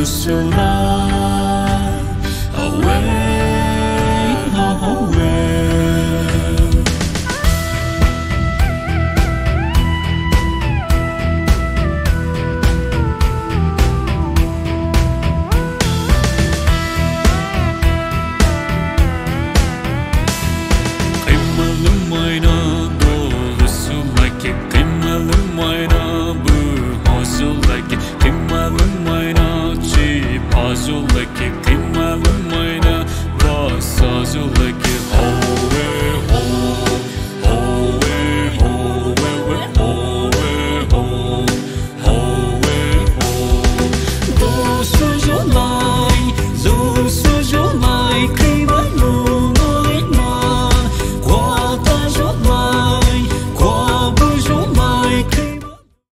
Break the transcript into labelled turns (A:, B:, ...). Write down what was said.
A: Rusula away, away. Kıymalım ayna doğrusulaki, kıymalım ayna bu hazulaki, kıymalım ayna çip hazulaki, kıymalım ayna bas hazulaki.